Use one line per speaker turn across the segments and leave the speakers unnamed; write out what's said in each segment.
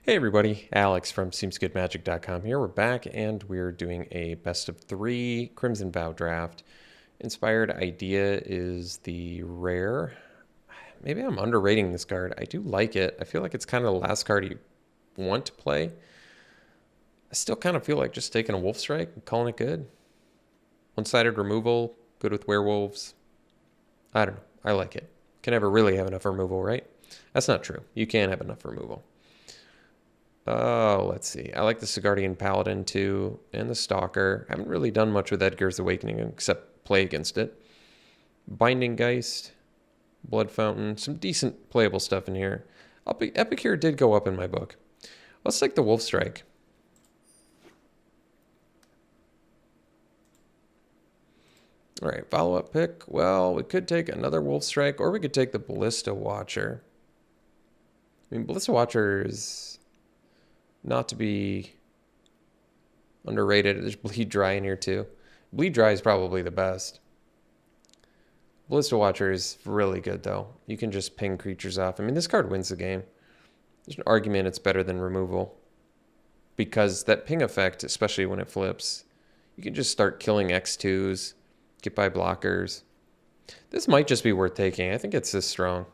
Hey everybody, Alex from SeemsGoodMagic.com here. We're back and we're doing a best of 3 Crimson Vow draft. Inspired Idea is the rare. Maybe I'm underrating this card. I do like it. I feel like it's kind of the last card you want to play. I still kind of feel like just taking a Wolf Strike and calling it good. One-sided removal, good with werewolves. I don't know. I like it. Can never really have enough removal, right? That's not true. You can't have enough removal. Oh, let's see. I like the Sigardian Paladin too, and the Stalker. I haven't really done much with Edgar's Awakening except play against it. Binding Geist, Blood Fountain, some decent playable stuff in here. Epicure did go up in my book. Let's take the Wolf Strike. All right, follow-up pick. Well, we could take another Wolf Strike, or we could take the Ballista Watcher. I mean, Ballista Watcher is not to be underrated. There's Bleed Dry in here too. Bleed Dry is probably the best. Ballista Watcher is really good though. You can just ping creatures off. I mean, this card wins the game. There's an argument it's better than removal. Because that ping effect, especially when it flips, you can just start killing X2s, get by blockers. This might just be worth taking. I think it's this strong.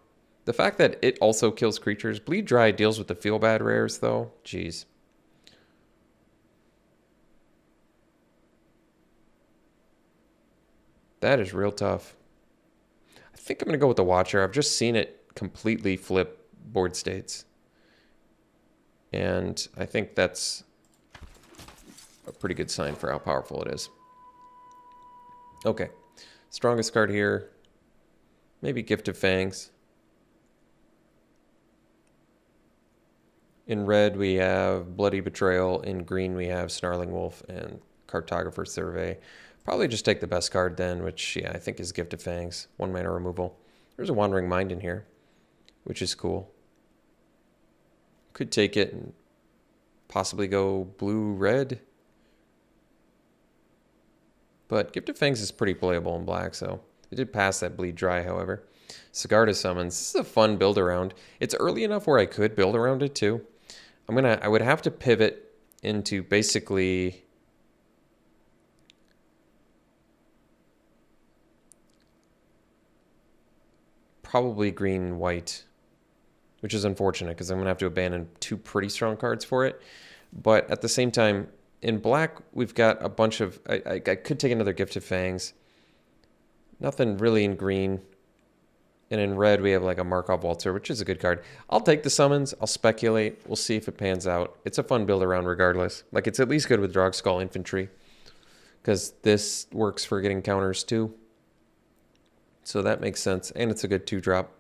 The fact that it also kills creatures. Bleed Dry deals with the feel bad rares though. Jeez. That is real tough. I think I'm going to go with the Watcher. I've just seen it completely flip board states. And I think that's a pretty good sign for how powerful it is. Okay. Strongest card here. Maybe Gift of Fangs. In red, we have Bloody Betrayal. In green, we have Snarling Wolf and Cartographer's Survey. Probably just take the best card then, which, yeah, I think is Gift of Fangs. 1 mana removal. There's a Wandering Mind in here, which is cool. Could take it and possibly go blue-red. But Gift of Fangs is pretty playable in black, so it did pass that Bleed Dry, however. Sigarda Summons. This is a fun build around. It's early enough where I could build around it too. I would have to pivot into basically probably green and white, which is unfortunate because I'm going to have to abandon 2 pretty strong cards for it. But at the same time, in black, we've got a bunch of... I could take another Gift of Fangs. Nothing really in green. And in red, we have like a Markov Waltzer, which is a good card. I'll take the summons. I'll speculate. We'll see if it pans out. It's a fun build around regardless. Like, it's at least good with Drogskull Infantry, because this works for getting counters too. So that makes sense. And it's a good 2-drop.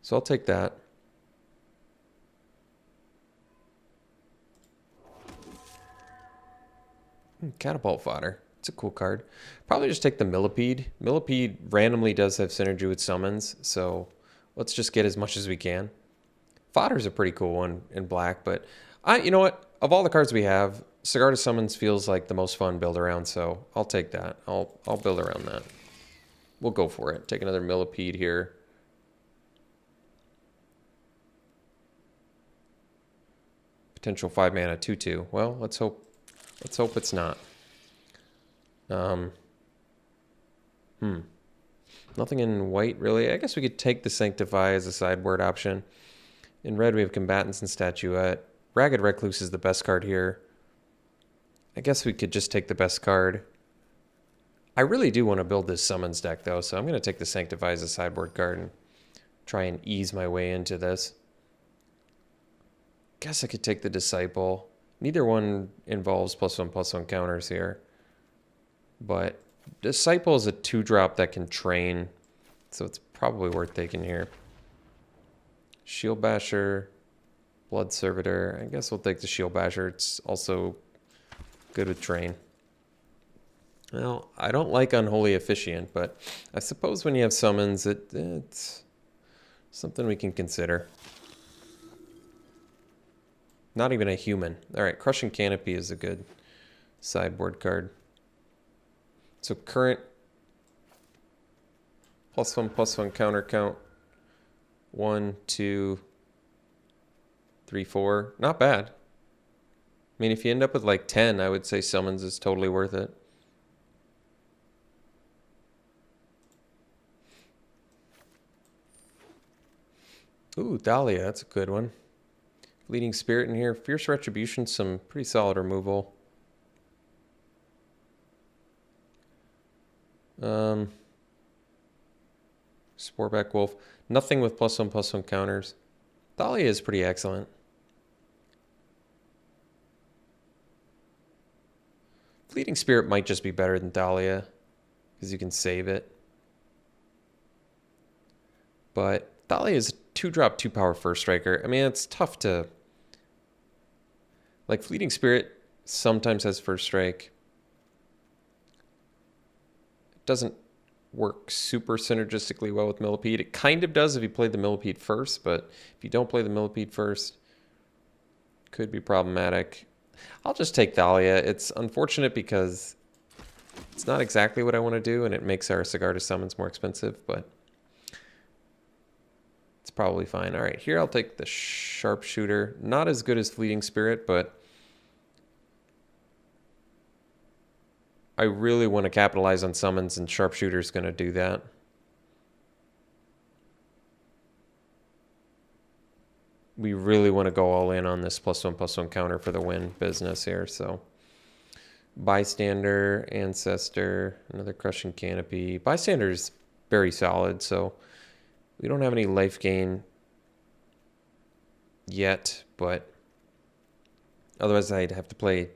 So I'll take that. Catapult Fodder. It's a cool card. Probably just take the Millipede. Millipede randomly does have synergy with summons, so let's just get as much as we can. Fodder's a pretty cool one in black, but you know what? Of all the cards we have, Sigarda Summons feels like the most fun build around, so I'll take that. I'll build around that. We'll go for it. Take another Millipede here. Potential 5 mana 2/2. Well, let's hope it's not. Nothing in white, really. I guess we could take the Sanctify as a sideboard option. In red, we have Combatants and Statuette. Ragged Recluse is the best card here. I guess we could just take the best card. I really do want to build this Summons deck, though, so I'm going to take the Sanctify as a sideboard card and try and ease my way into this. Guess I could take the Disciple. Neither one involves +1/+1 counters here. But Disciple is a 2-drop that can train, so it's probably worth taking here. Shield Basher, Blood Servitor. I guess we'll take the Shield Basher. It's also good with train. Well, I don't like Unholy Officiant, but I suppose when you have summons, it's something we can consider. Not even a human. All right, Crushing Canopy is a good sideboard card. So current +1/+1 counter count. 1, 2, 3, 4. Not bad. I mean, if you end up with like 10, I would say summons is totally worth it. Ooh, Dahlia, that's a good one. Fleeting Spirit in here. Fierce Retribution, some pretty solid removal. Sporeback Wolf. Nothing with +1/+1 counters. Dahlia is pretty excellent. Fleeting Spirit might just be better than Dahlia because you can save it. But Dahlia is a 2-drop, 2-power first striker. I mean, it's tough to... Like, Fleeting Spirit sometimes has first strike. It doesn't work super synergistically well with Millipede. It kind of does if you play the Millipede first, but if you don't play the Millipede first, it could be problematic. I'll just take Dahlia. It's unfortunate because it's not exactly what I want to do, and it makes our Cigar to Summons more expensive, but it's probably fine. All right, here I'll take the Sharpshooter. Not as good as Fleeting Spirit, but I really want to capitalize on summons, and Sharpshooter's going to do that. We really want to go all in on this +1/+1 counter for the win business here. So Bystander, Ancestor, another Crushing Canopy. Bystander's very solid, so we don't have any life gain yet, but otherwise I'd have to play...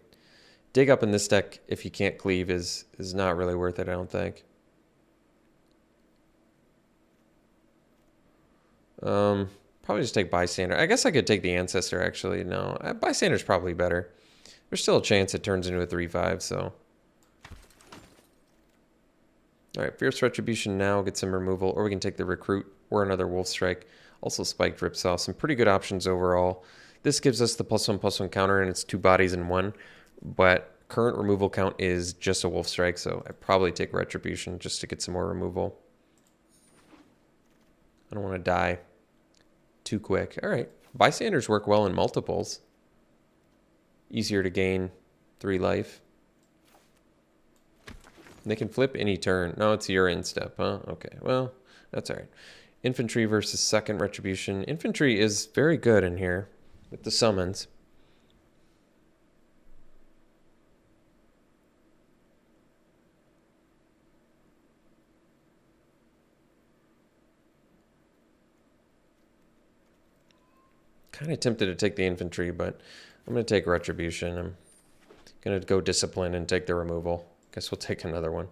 Dig Up in this deck, if you can't cleave, is not really worth it, I don't think. Probably just take Bystander. I guess I could take the Ancestor, actually. No, Bystander's probably better. There's still a chance it turns into a 3/5, so... Alright, Fierce Retribution now, get some removal, or we can take the Recruit or another Wolf Strike. Also Spiked Ripsaw. Some pretty good options overall. This gives us the +1/+1 counter, and it's 2 bodies in 1. But current removal count is just a Wolf Strike, so I'd probably take Retribution just to get some more removal. I don't want to die too quick. All right. Bystanders work well in multiples. Easier to gain 3 life. They can flip any turn. No, it's your end step, huh? Okay, well, that's all right. Infantry versus second Retribution. Infantry is very good in here with the summons. Kind of tempted to take the infantry, but I'm going to take Retribution. I'm going to go Discipline and take the removal. Guess we'll take another one.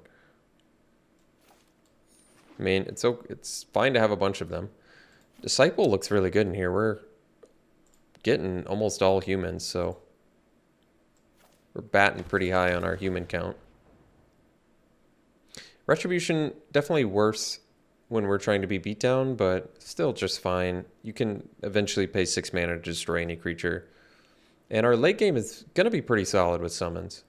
I mean, it's fine to have a bunch of them. Disciple looks really good in here. We're getting almost all humans, so we're batting pretty high on our human count. Retribution, definitely worse when we're trying to be beat down, but still just fine. You can eventually pay 6 mana to destroy any creature. And our late game is going to be pretty solid with summons.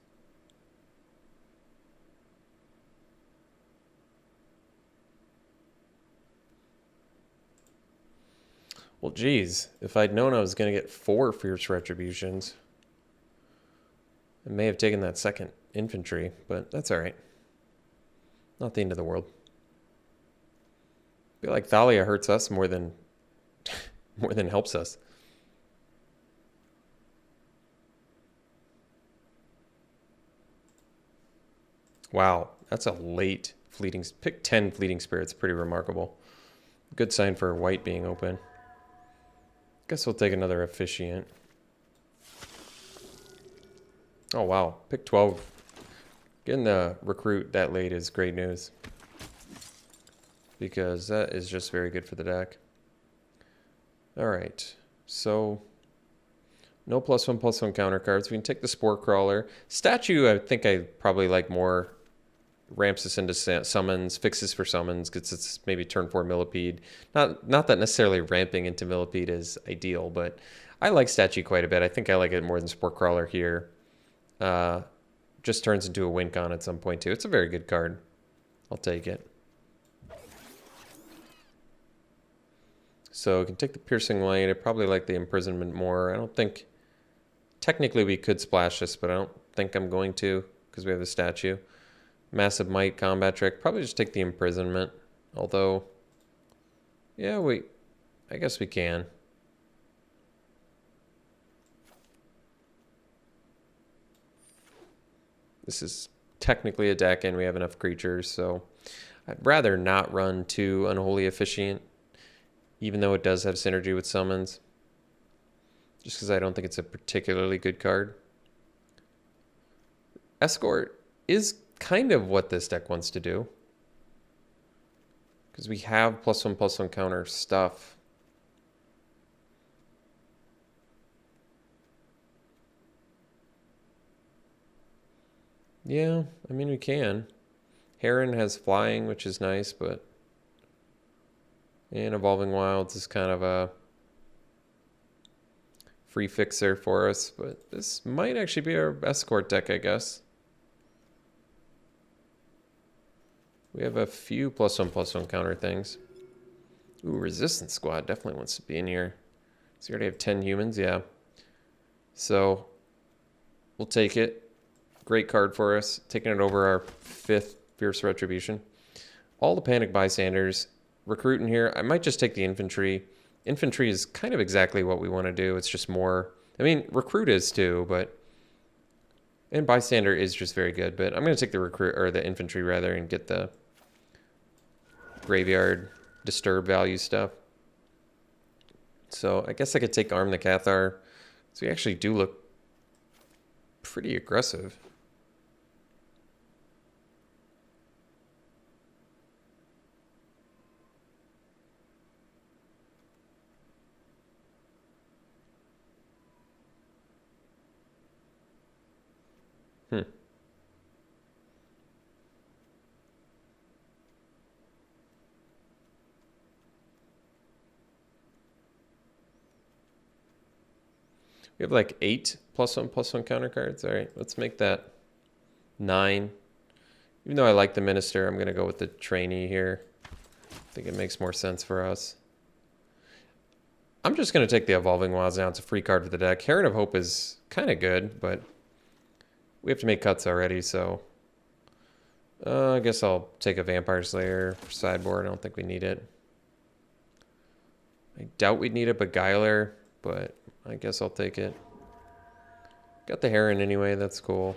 Well, geez, if I'd known I was going to get 4 Fierce Retributions, I may have taken that second infantry, but that's all right. Not the end of the world. I feel like Thalia hurts us more than helps us. Wow, that's a late fleeting... Pick 10 Fleeting Spirits, pretty remarkable. Good sign for white being open. Guess we'll take another Officiant. Oh, wow. Pick 12. Getting the Recruit that late is great news, because that is just very good for the deck. All right, so no +1/+1 counter cards. We can take the Spore Crawler. Statue, I think I probably like more. Ramps us into summons, fixes for summons, gets its maybe turn 4 Millipede. Not that necessarily ramping into Millipede is ideal, but I like Statue quite a bit. I think I like it more than Spore Crawler here. Just turns into a win con at some point too. It's a very good card. I'll take it. So we can take the Piercing Light. I probably like the Imprisonment more. I don't think... Technically we could splash this, but I don't think I'm going to because we have the statue. Massive Might, Combat Trick. Probably just take the Imprisonment. Although... Yeah, I guess we can. This is technically a deck and we have enough creatures, so I'd rather not run 2 Unholy Officiant, even though it does have synergy with summons. Just because I don't think it's a particularly good card. Escort is kind of what this deck wants to do. Because we have +1/+1 counter stuff. Yeah, I mean we can. Heron has flying, which is nice, but... And Evolving Wilds is kind of a free fixer for us, but this might actually be our Escort deck, I guess. We have a few +1/+1 counter things. Ooh, Resistance Squad definitely wants to be in here. So we already have 10 humans, yeah. So we'll take it. Great card for us. Taking it over our 5th Fierce Retribution. All the Panic Bystanders. Recruit in here. I might just take the Infantry. Infantry is kind of exactly what we want to do. It's just more... I mean, Recruit is too, but... And Bystander is just very good, but I'm going to take the Recruit, or the Infantry rather, and get the Graveyard Disturb value stuff. So I guess I could take Arm the Cathar. So we actually do look pretty aggressive. We have like 8 +1/+1 counter cards. All right, let's make that 9. Even though I like the Minister, I'm going to go with the Trainee here. I think it makes more sense for us. I'm just going to take the Evolving Wilds now. It's a free card for the deck. Heron of Hope is kind of good, but we have to make cuts already, so... I guess I'll take a Vampire Slayer sideboard. I don't think we need it. I doubt we'd need a Beguiler, but I guess I'll take it. Got the Heron anyway, that's cool.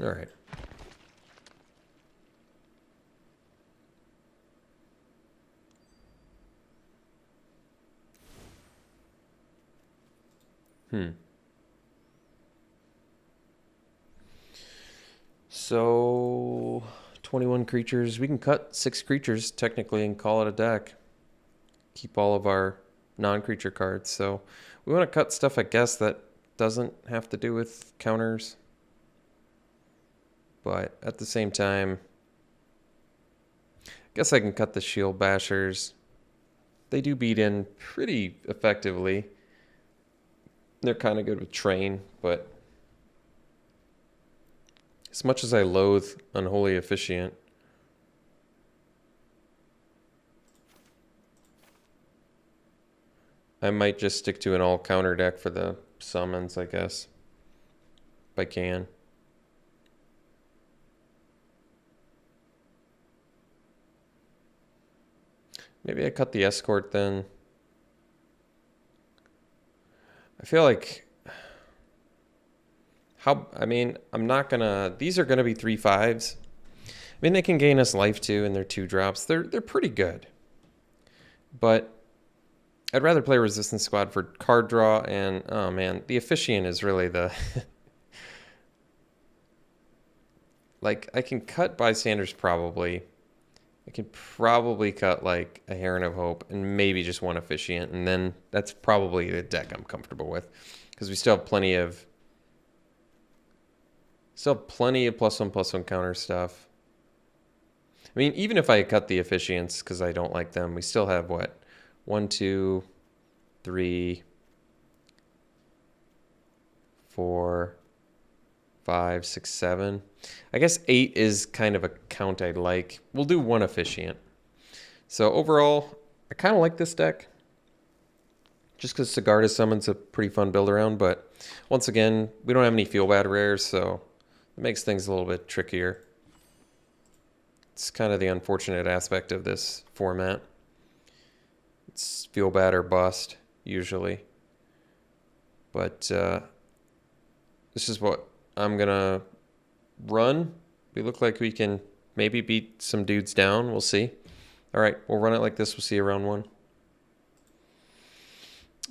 All right. So 21 creatures. We can cut 6 creatures technically and call it a deck. Keep all of our non-creature cards. So we want to cut stuff, I guess, that doesn't have to do with counters. But at the same time, I guess I can cut the Shield Bashers. They do beat in pretty effectively. They're kind of good with Train, but as much as I loathe Unholy Officiant, I might just stick to an all counter deck for the summons, I guess, if I can. Maybe I cut the Escort then. I feel like... I mean, I'm not gonna... These are gonna be 3/5s. I mean, they can gain us life too, and they're 2-drops. They're pretty good. But I'd rather play Resistance Squad for card draw, and oh man, the Officiant is really the... Like, I can cut Bystanders probably. I can probably cut like a Heron of Hope and maybe just one Officiant, and then that's probably the deck I'm comfortable with. Because we still have plenty of... +1/+1 counter stuff. I mean, even if I cut the Officiants because I don't like them, we still have what? 1, 2, 3, 4, 5, 6, 7. I guess 8 is kind of a count I'd like. We'll do 1 Officiant. So overall, I kind of like this deck. Just because Sigarda Summon's a pretty fun build around, but once again, we don't have any Feel Bad rares, so it makes things a little bit trickier. It's kind of the unfortunate aspect of this format. It's Feel Bad or Bust, usually. But this is what I'm going to run. We look like we can maybe beat some dudes down. We'll see. All right, we'll run it like this. We'll see you round 1.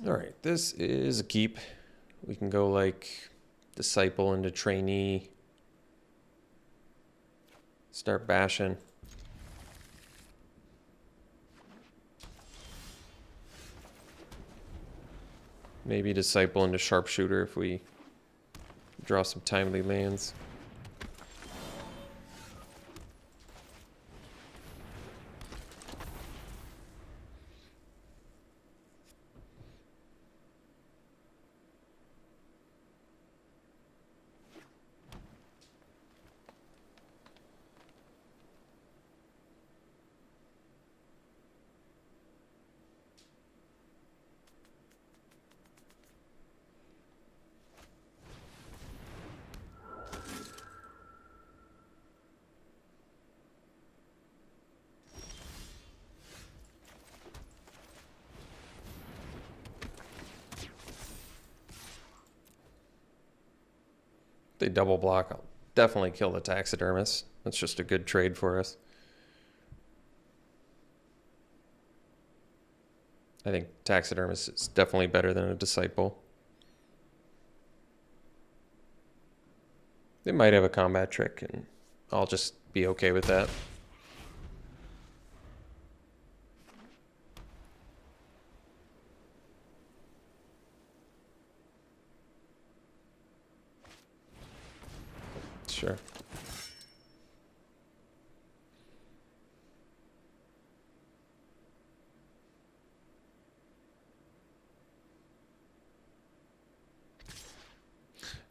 All right, this is a keep. We can go like Disciple into Trainee. Start bashing. Maybe Disciple into Sharpshooter if we draw some timely lands. They double block, I'll definitely kill the Taxidermist. That's just a good trade for us. I think Taxidermist is definitely better than a Disciple. They might have a combat trick, and I'll just be okay with that. Sure. I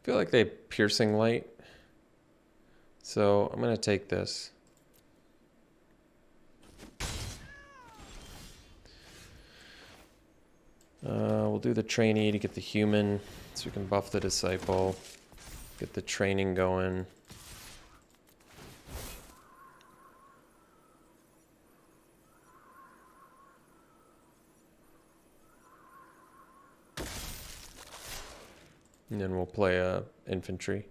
feel like they have Piercing Light. So I'm going to take this. We'll do the Trainee to get the Human so we can buff the Disciple. Get the training going. And then we'll play infantry.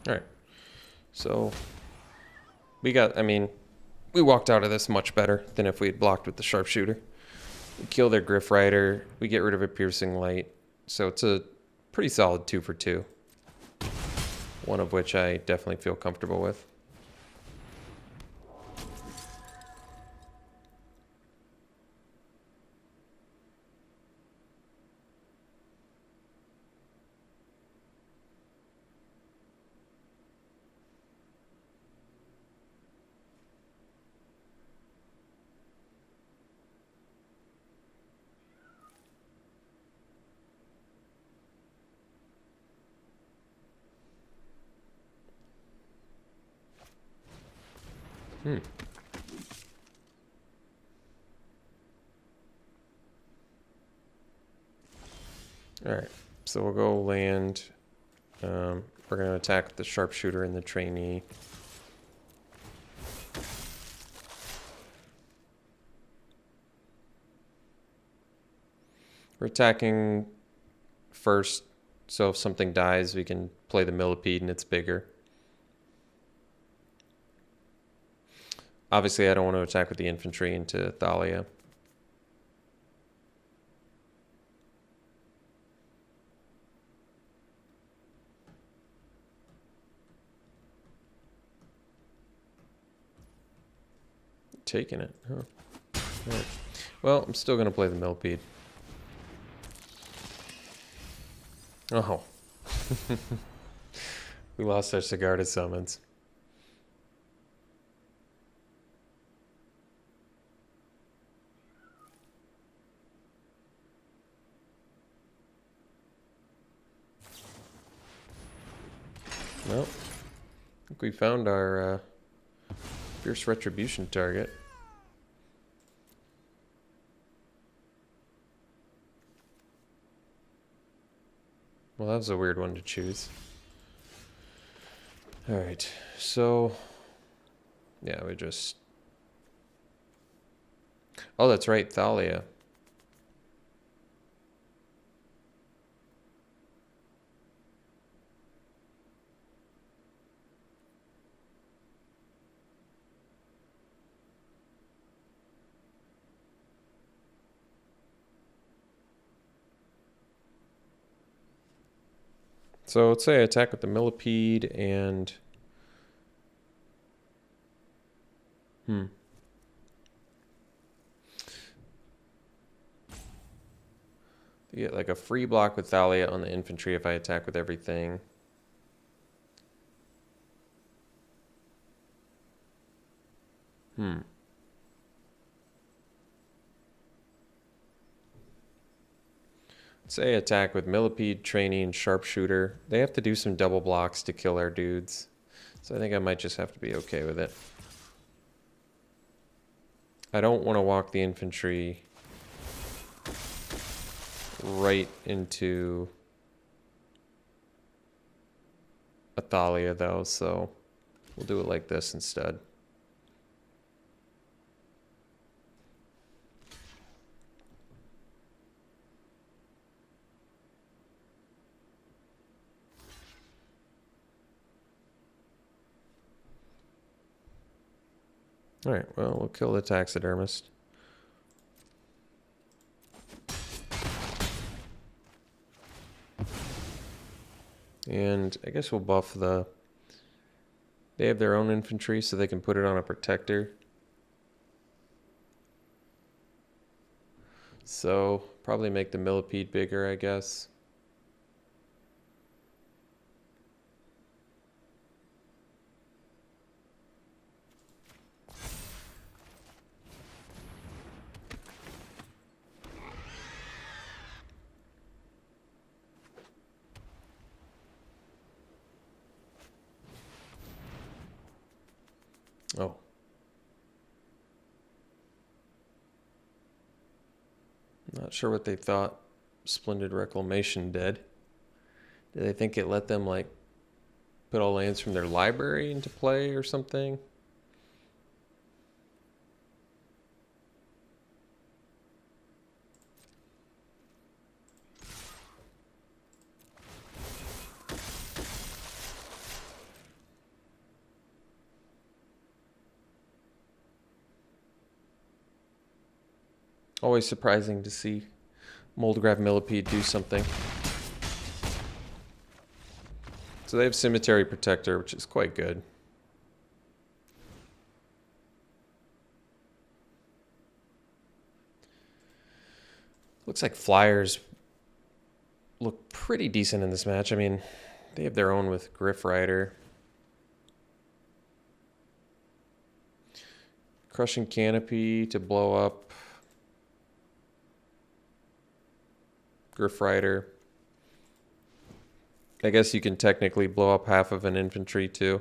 All right, so we got, I mean, we walked out of this much better than if we had blocked with the Sharpshooter. We kill their Griff Rider, we get rid of a Piercing Light, so it's a pretty solid 2 for 2. One of which I definitely feel comfortable with. All right, so we'll go land. We're going to attack the Sharpshooter and the Trainee. We're attacking first, so if something dies, we can play the Millipede and it's bigger. Obviously, I don't want to attack with the infantry into Thalia. Taking it, huh? All right. Well, I'm still going to play the Millipede. Oh. We lost our Sigarda summons. Well, I think we found our Fierce Retribution target. Well, that was a weird one to choose. Alright, so... yeah, we just... oh, that's right, Thalia. So let's say I attack with the Millipede and... You get like a free block with Thalia on the infantry if I attack with everything. Say attack with Millipede, Training, Sharpshooter. They have to do some double blocks to kill our dudes. So I think I might just have to be okay with it. I don't want to walk the infantry right into a Thalia though, so we'll do it like this instead. Alright, well, we'll kill the taxidermist. And I guess we'll buff the... they have their own infantry, so they can put it on a protector. So, probably make the Millipede bigger, I guess. Oh. Not sure what they thought Splendid Reclamation did. Did they think it let them, like, put all lands from their library into play or something? Always surprising to see Moldgrave Millipede do something. So they have Cemetery Protector, which is quite good. Looks like Flyers look pretty decent in this match. I mean, they have their own with Griff Rider. Crushing Canopy to blow up Griff Rider. I guess you can technically blow up half of an infantry too.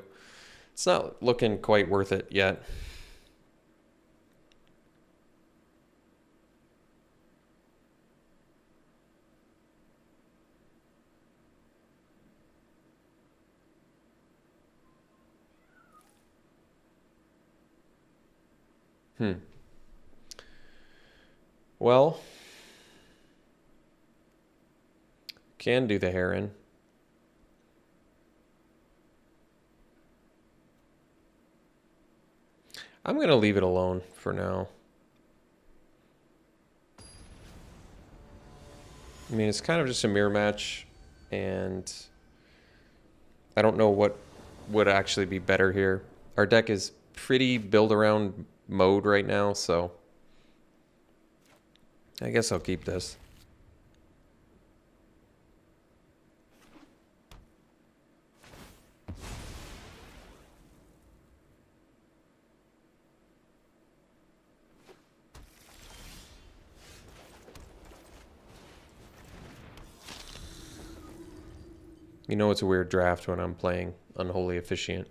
It's not looking quite worth it yet. Well, can do the Heron. I'm going to leave it alone for now. I mean, it's kind of just a mirror match, and I don't know what would actually be better here. Our deck is pretty build around mode right now, so I guess I'll keep this. You know it's a weird draft when I'm playing Unholy Officiant.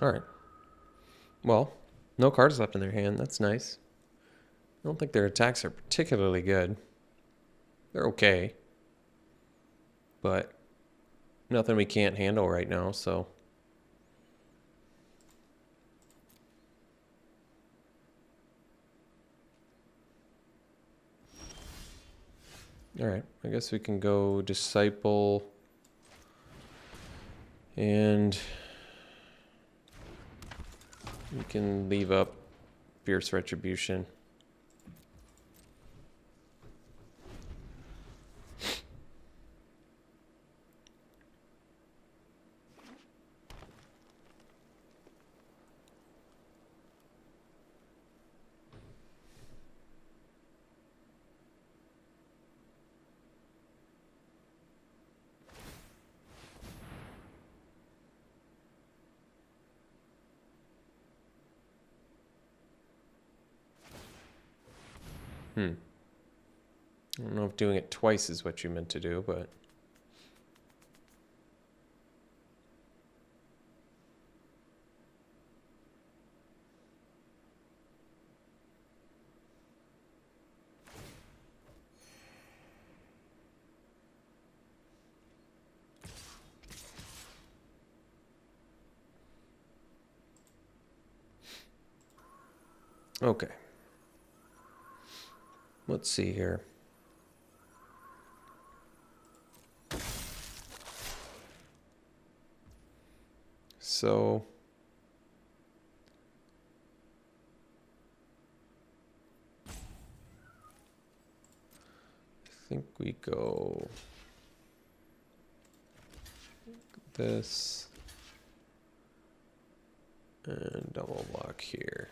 All right. Well, no cards left in their hand. That's nice. I don't think their attacks are particularly good. They're okay. But nothing we can't handle right now, so. All right. I guess we can go Disciple. And we can leave up Fierce Retribution. I don't know if doing it twice is what you meant to do, but. Okay. Let's see here. So I think we go this and double block here.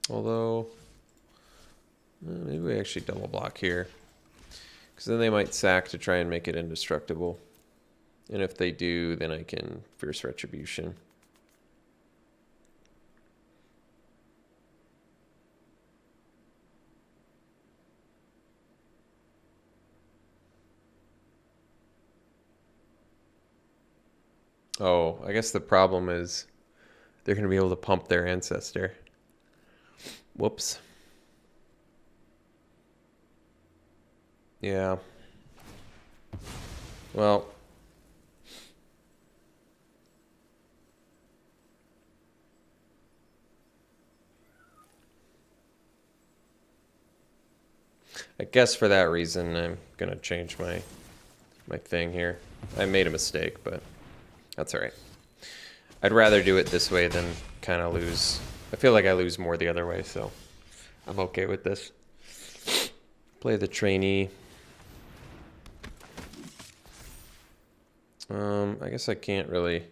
Although, maybe we actually double block here. Because then they might sack to try and make it indestructible. And if they do, then I can Fierce Retribution. Oh, I guess the problem is they're going to be able to pump their Ancestor. Whoops. Yeah. Well. I guess for that reason, I'm going to change my thing here. I made a mistake, but that's all right. I'd rather do it this way than kind of lose. I feel like I lose more the other way, so I'm okay with this. Play the trainee. I guess I can't really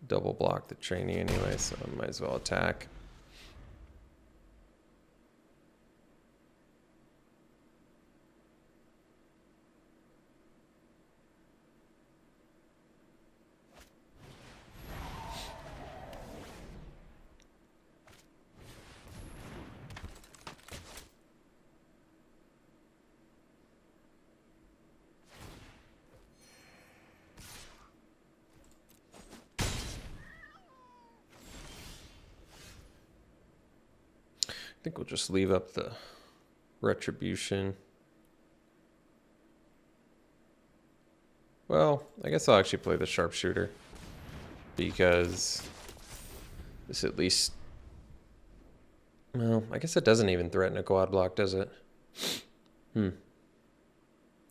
double block the trainee anyway, so I might as well attack. I think we'll just leave up the retribution. Well, I guess I'll actually play the sharpshooter because this at least, well, I guess it doesn't even threaten a quad block, does it?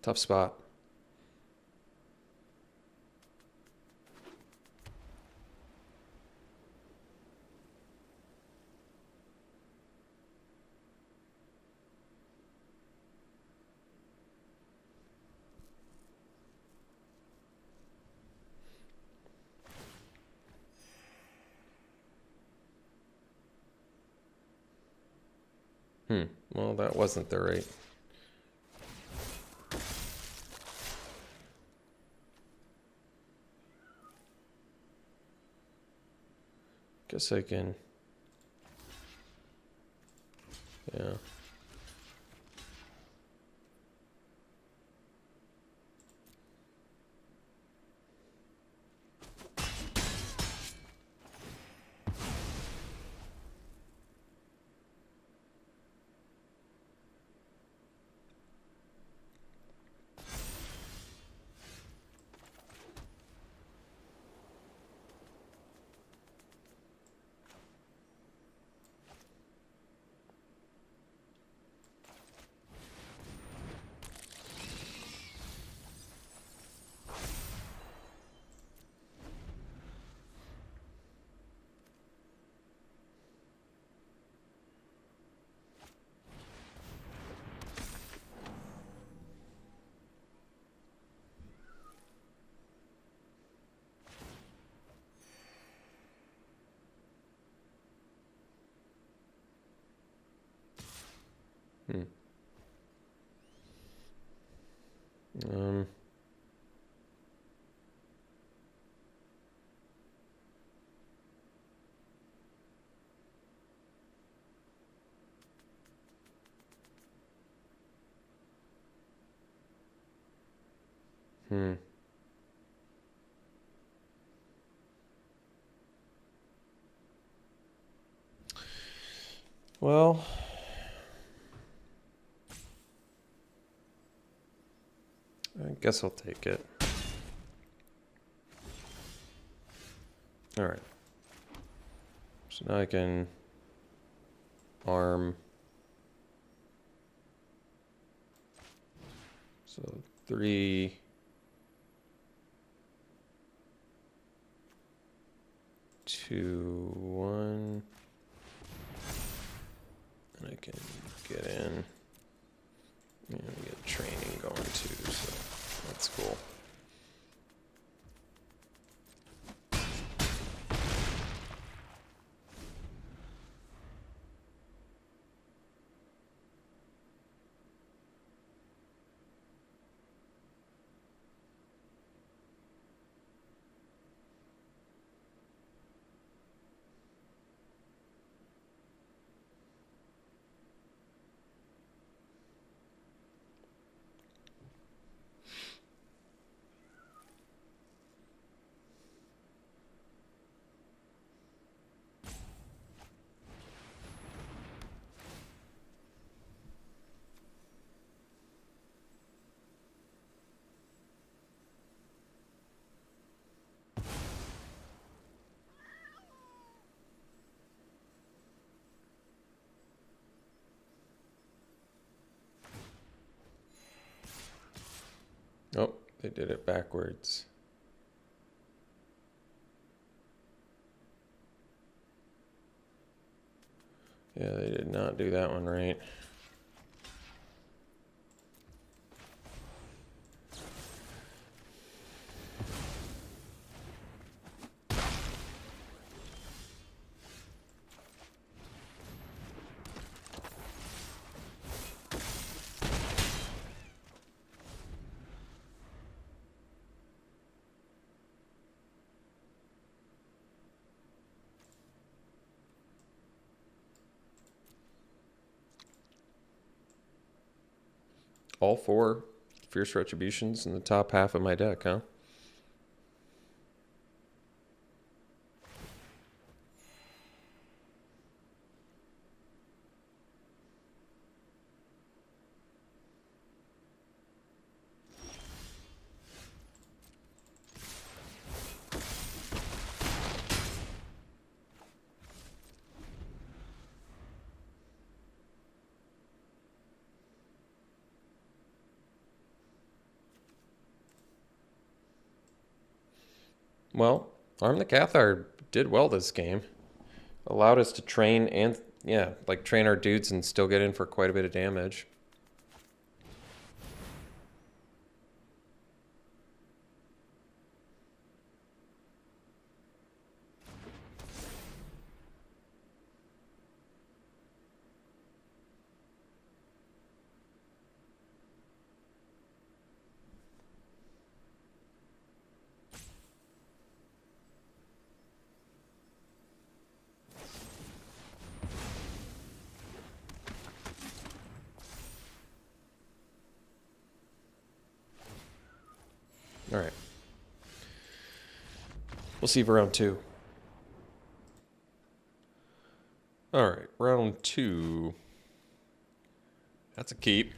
Tough spot. Well, that wasn't the right. Guess I can. Yeah. Um. Well, I guess I'll take it. All right. So now I can arm. So 3, 2, 1. And I can get in and get training going too, so that's cool. They did it backwards. Yeah, they did not do that one right. All 4 Fierce Retributions in the top half of my deck, huh? Well, Arm the Cathar did well this game. Allowed us to train and, yeah, like train our dudes and still get in for quite a bit of damage. All right. We'll see for round 2. All right, round 2. That's a keep.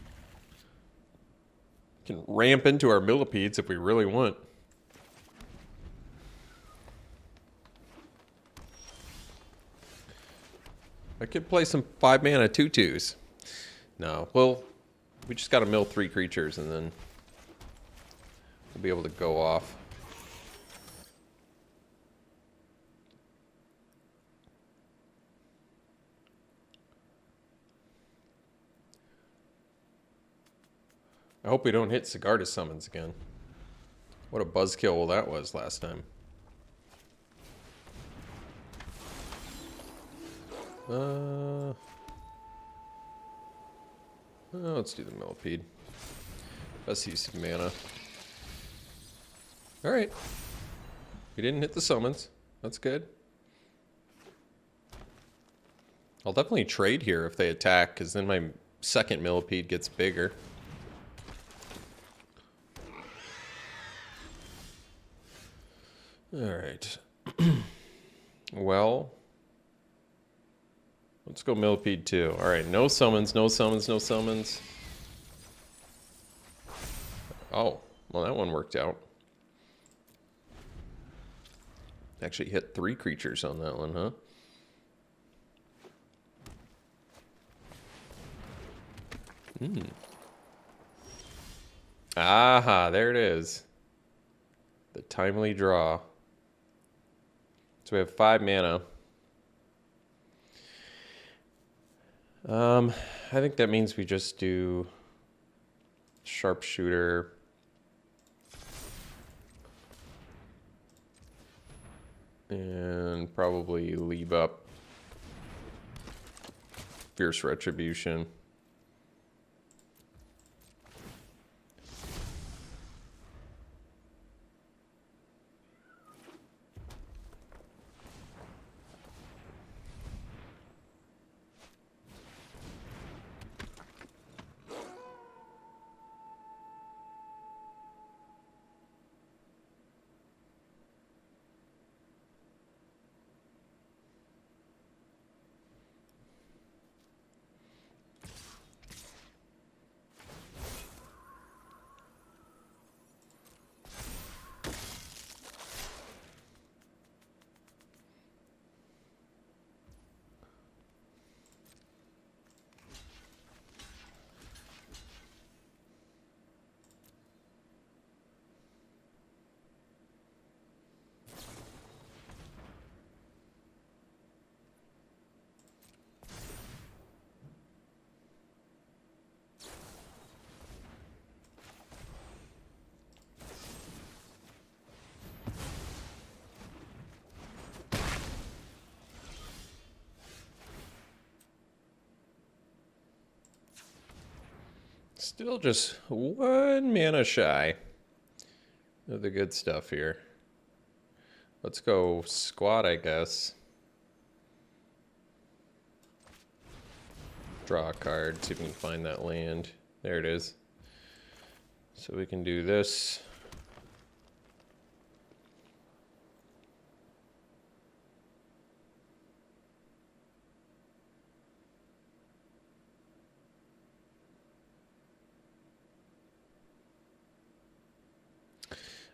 Can ramp into our millipedes if we really want. I could play some 5-mana 2/2s. No, well, we just got to mill 3 creatures and then we'll be able to go off. I hope we don't hit Sigarda summons again. What a buzzkill that was last time. Let's do the millipede. Best use of mana. Alright. We didn't hit the summons. That's good. I'll definitely trade here if they attack, because then my second millipede gets bigger. Alright. Well, let's go millipede 2. Alright, no summons, no summons, no summons. Oh, well that one worked out. Actually hit 3 creatures on that one, huh? Aha, there it is. The timely draw. So we have 5 mana. I think that means we just do Sharpshooter. And probably leave up Fierce Retribution. Still just 1 mana shy of the good stuff here. Let's go squat, I guess. Draw a card, see if we can find that land. There it is. So we can do this.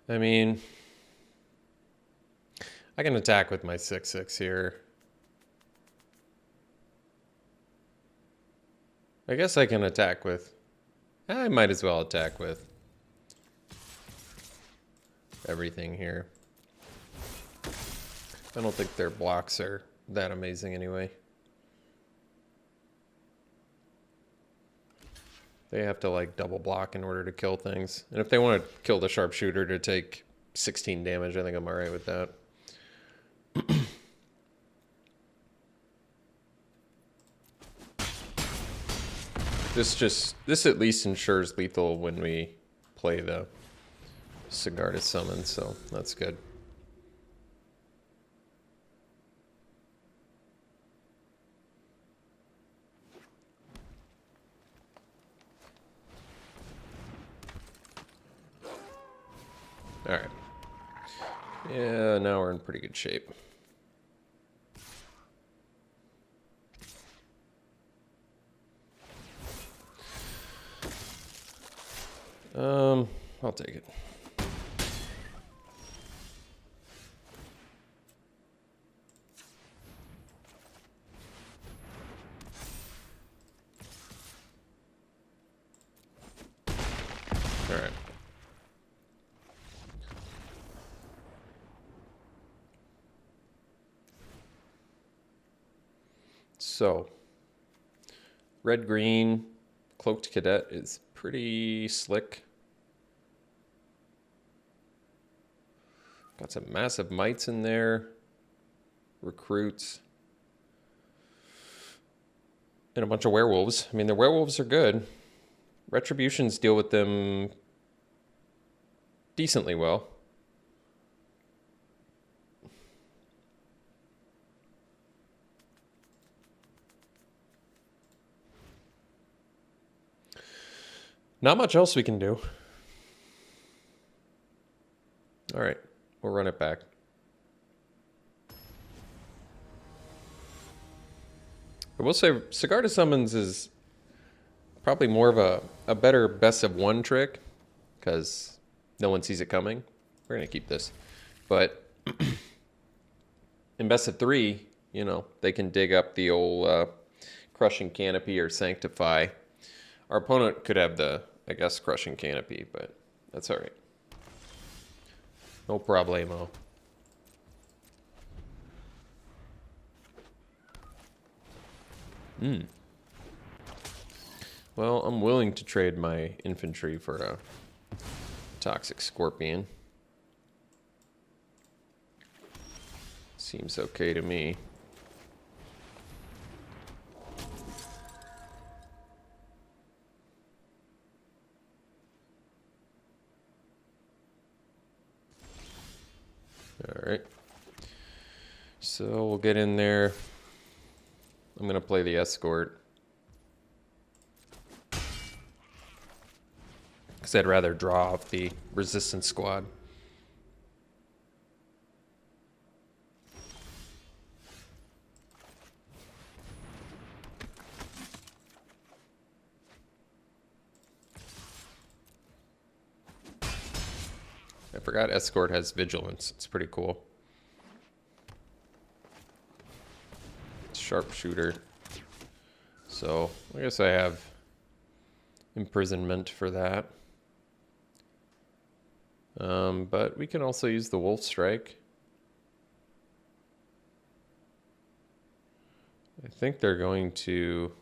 I mean, I can attack with my 6/6 here. I guess I can attack with... I might as well attack with everything here. I don't think their blocks are that amazing anyway. They have to like double block in order to kill things. And if they want to kill the sharpshooter to take 16 damage, I think I'm alright with that. This at least ensures lethal when we play the Sigarda summon, so that's good. Alright. Yeah, now we're in pretty good shape. I'll take it. All right. So, red-green Cloaked Cadet is pretty slick. Got some massive mites in there, recruits, and a bunch of werewolves. I mean, the werewolves are good. Retributions deal with them decently well. Not much else we can do. All right. We'll run it back. I will say Sigarda Summons is probably more of a better best of one trick because no one sees it coming. We're going to keep this. But in best of three, you know, they can dig up the old Crushing Canopy or Sanctify. Our opponent could have the, I guess, Crushing Canopy, but that's all right. No problemo. Well, I'm willing to trade my infantry for a Toxic Scorpion. Seems okay to me. All right. So we'll get in there. I'm going to play the Escort. Because I'd rather draw off the Resistance Squad. I forgot Escort has Vigilance. It's pretty cool. Sharpshooter. So I guess I have Imprisonment for that. But we can also use the Wolf Strike. I think they're going to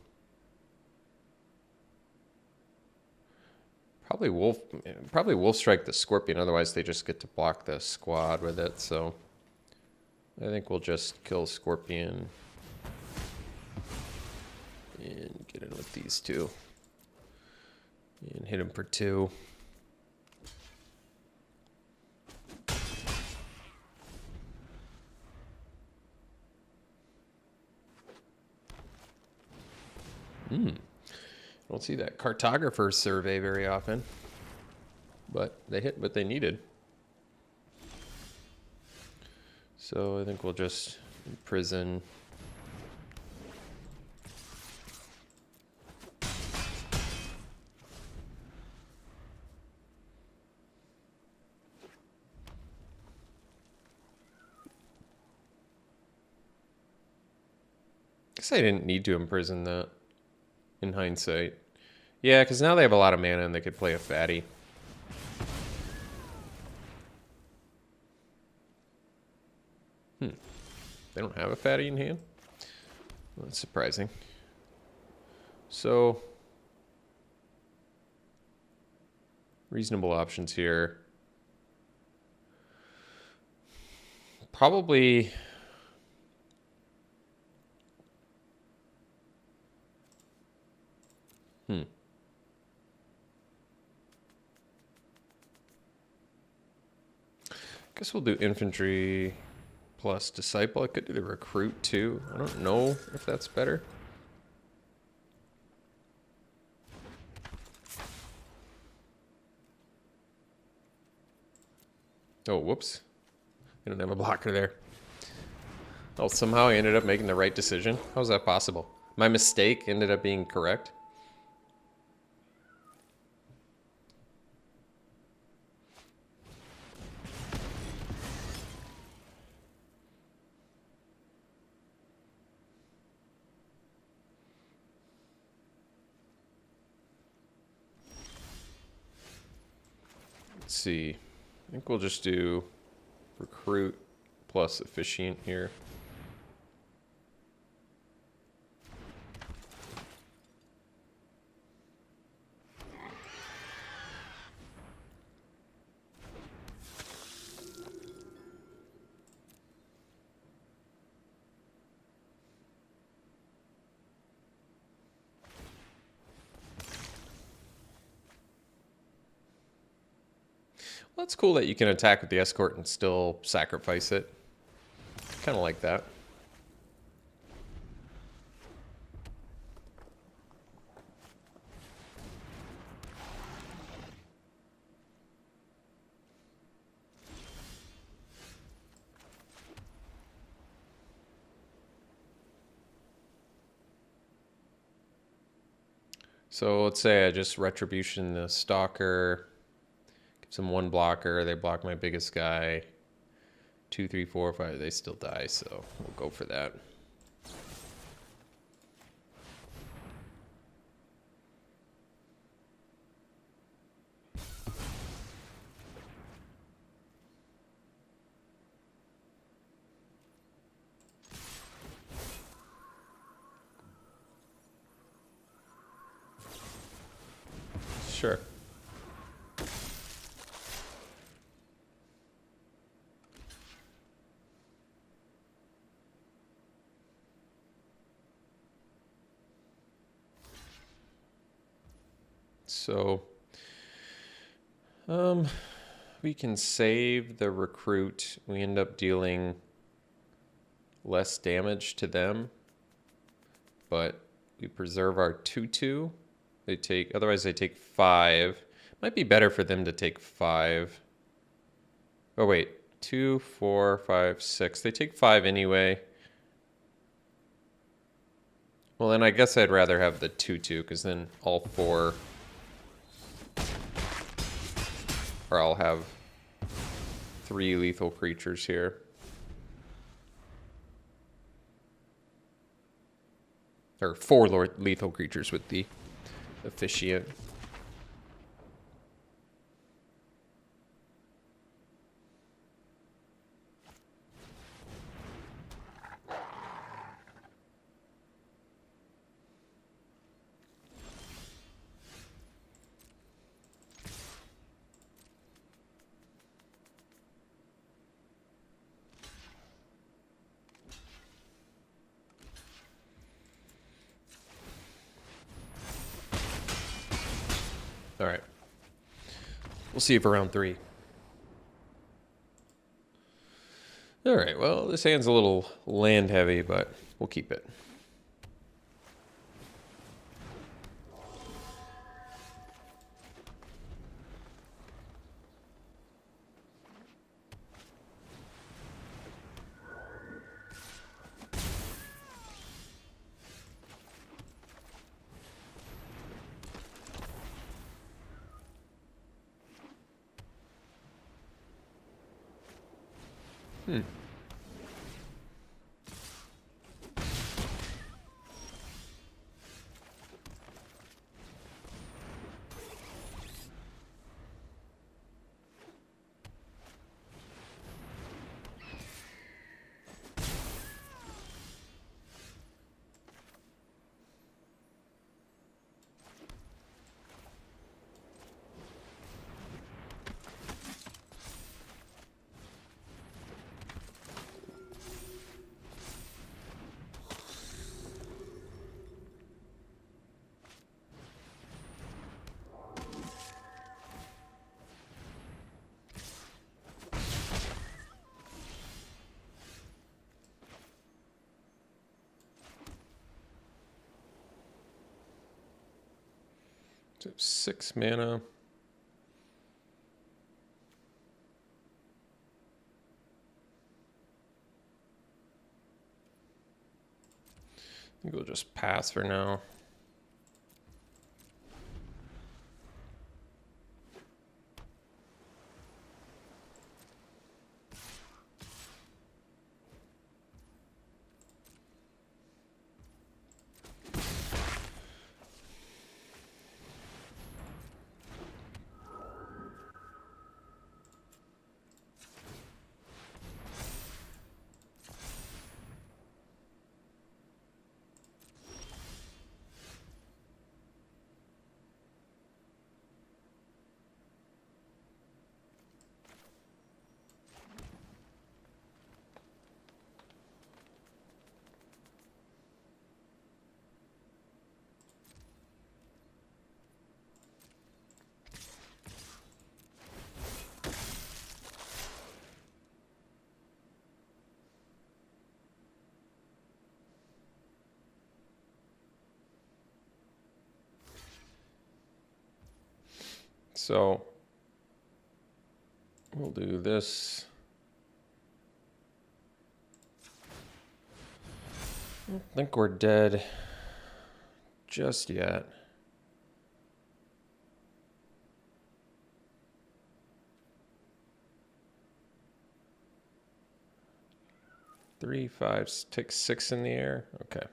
probably Wolf Strike the Scorpion, otherwise they just get to block the squad with it, so I think we'll just kill Scorpion and get in with these two. And hit him for 2. Don't see that cartographer survey very often. But they hit what they needed. So I think we'll just imprison. Guess I didn't need to imprison that in hindsight. Yeah, because now they have a lot of mana and they could play a fatty. They don't have a fatty in hand? Well, that's surprising. So, reasonable options here. Probably... Guess we'll do infantry plus disciple. I could do the recruit too. I don't know if that's better. Oh, whoops. I didn't have a blocker there. Oh, somehow I ended up making the right decision. How is that possible? My mistake ended up being correct. Let's see. I think we'll just do recruit plus efficient here. Well, it's cool that you can attack with the escort and still sacrifice it. Kind of like that. So let's say I just retribution the stalker. Gives them 1 blocker. They block my biggest guy. 2, 3, 4, 5. They still die, so we'll go for that. Sure. So, we can save the recruit. We end up dealing less damage to them, but we preserve our 2/2. They take, otherwise they take 5. Might be better for them to take 5. Oh wait, 2, 4, 5, 6. They take 5 anyway. Well, then I guess I'd rather have the 2/2 because then all 4. Or I'll have 3 lethal creatures here. Or 4 lethal creatures with the officiant. We'll see you for round 3. All right, well, this hand's a little land heavy, but we'll keep it. So 6 mana. I think we'll just pass for now. So we'll do this. I don't think we're dead just yet. Three, five, take 6 in the air. Okay.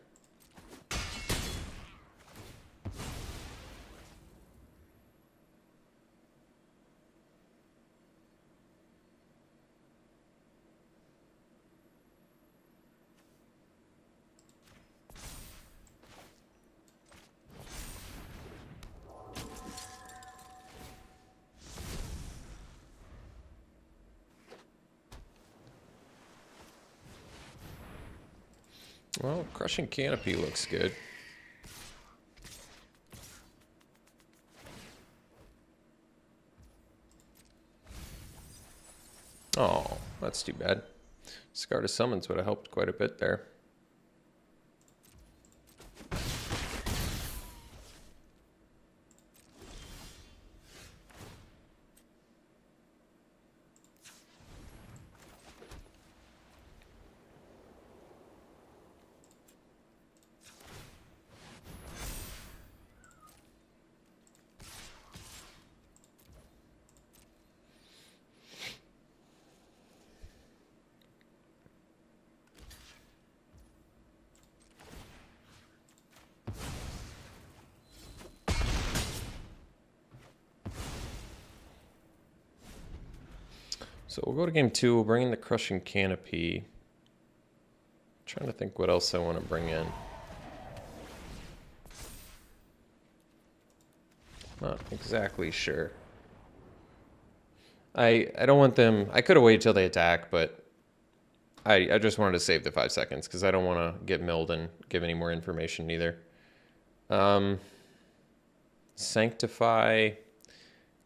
Well, Crushing Canopy looks good. Oh, that's too bad. Scar to Summons would have helped quite a bit there. So we'll go to game 2. We'll bring in the Crushing Canopy. Trying to think what else I want to bring in. Not exactly sure. I don't want them... I could have waited till they attack, but I just wanted to save the 5 seconds because I don't want to get milled and give any more information either. Sanctify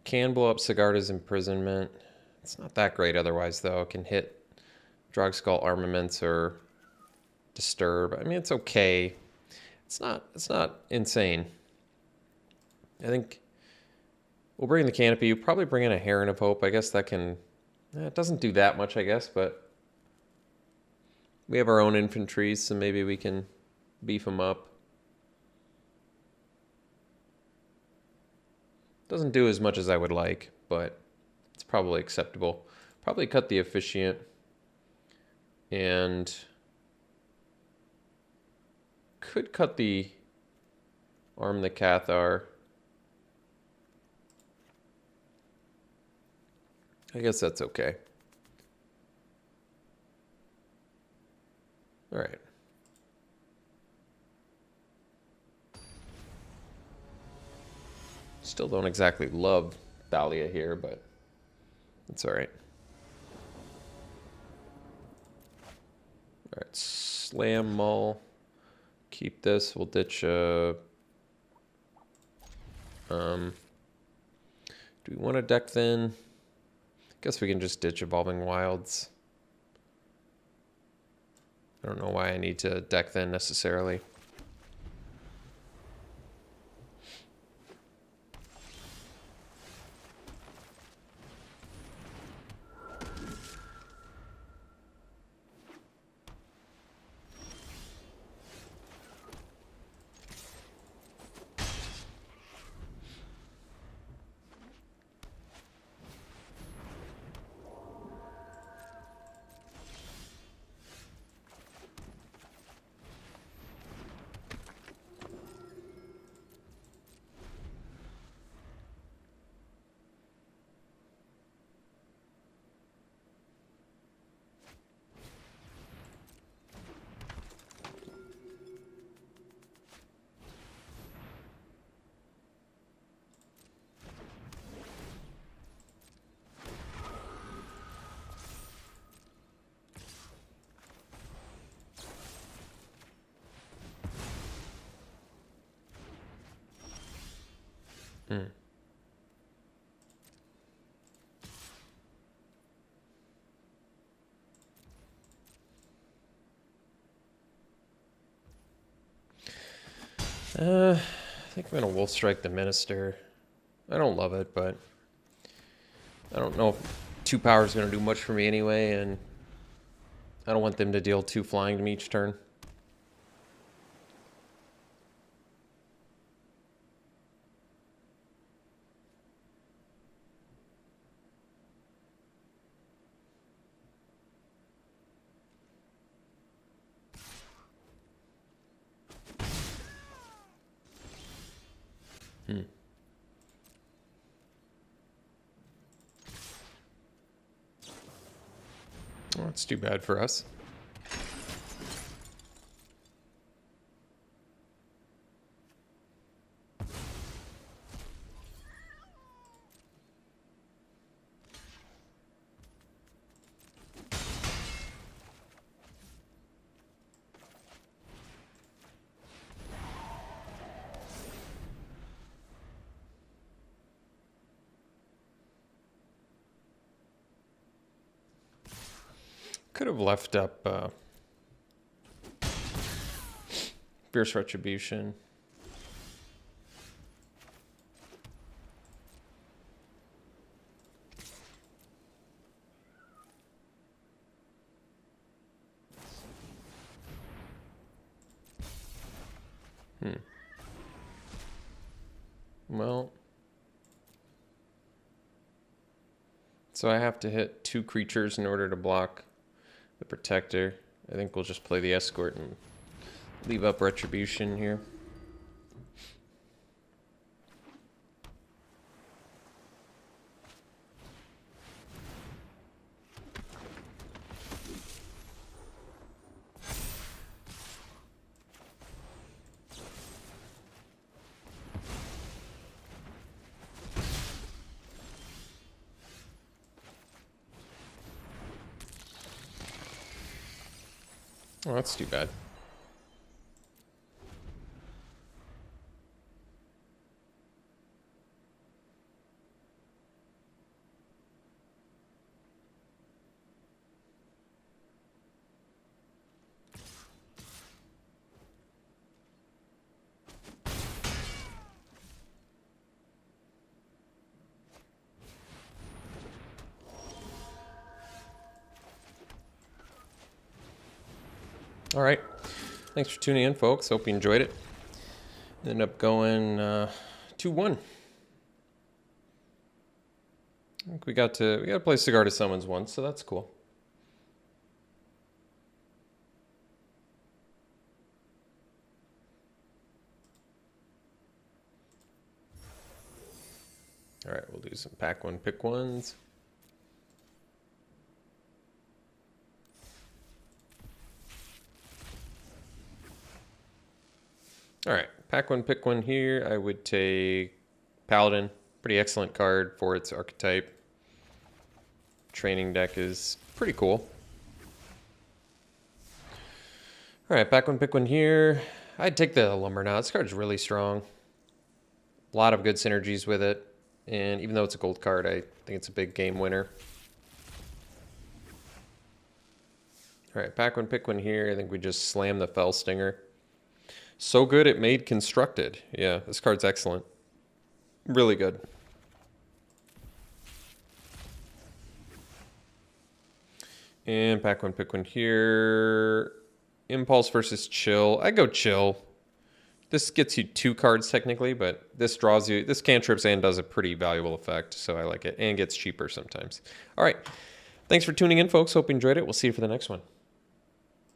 Can blow up Sigarda's Imprisonment. It's not that great otherwise, though. It can hit Drogskull Armaments or Disturb. I mean, it's okay. It's not insane. I think we'll bring the Canopy. We'll probably bring in a Heron of Hope. I guess that can... it doesn't do that much, I guess, but we have our own infantry, so maybe we can beef them up. Doesn't do as much as I would like, but it's probably acceptable. Probably cut the Officiant and could cut the Arm the Cathar. I guess that's okay. All right. Still don't exactly love Thalia here, but it's all right. All right, Slam Mull. Keep this. We'll ditch do we want to deck then? Guess we can just ditch Evolving Wilds. I don't know why I need to deck then necessarily. I think I'm gonna Wolf Strike the Minister. I don't love it, but I don't know if 2 power is gonna do much for me anyway, and I don't want them to deal 2 flying to me each turn. Well, that's too bad for us. Could have left up Fierce Retribution. Well, so I have to hit 2 creatures in order to block the Protector. I think we'll just play the Escort and leave up Retribution here. Oh, that's too bad. All right. Thanks for tuning in, folks. Hope you enjoyed it. Ended up going 2-1. I think we got to play Cigar to Summons once, so that's cool. All right, we'll do some pack one, pick ones. All right, pack one, pick one here. I would take Paladin. Pretty excellent card for its archetype. Training deck is pretty cool. All right, pack one, pick one here. I'd take the Lumbernaut. This card's really strong. A lot of good synergies with it. And even though it's a gold card, I think it's a big game winner. All right, pack one, pick one here. I think we just slam the Fell Stinger. So good it made Constructed. Yeah, this card's excellent. Really good. And pack one, pick one here. Impulse versus Chill. I go Chill. This gets you 2 cards technically, but this draws you, this cantrips and does a pretty valuable effect, so I like it, and gets cheaper sometimes. All right. Thanks for tuning in, folks. Hope you enjoyed it. We'll see you for the next one.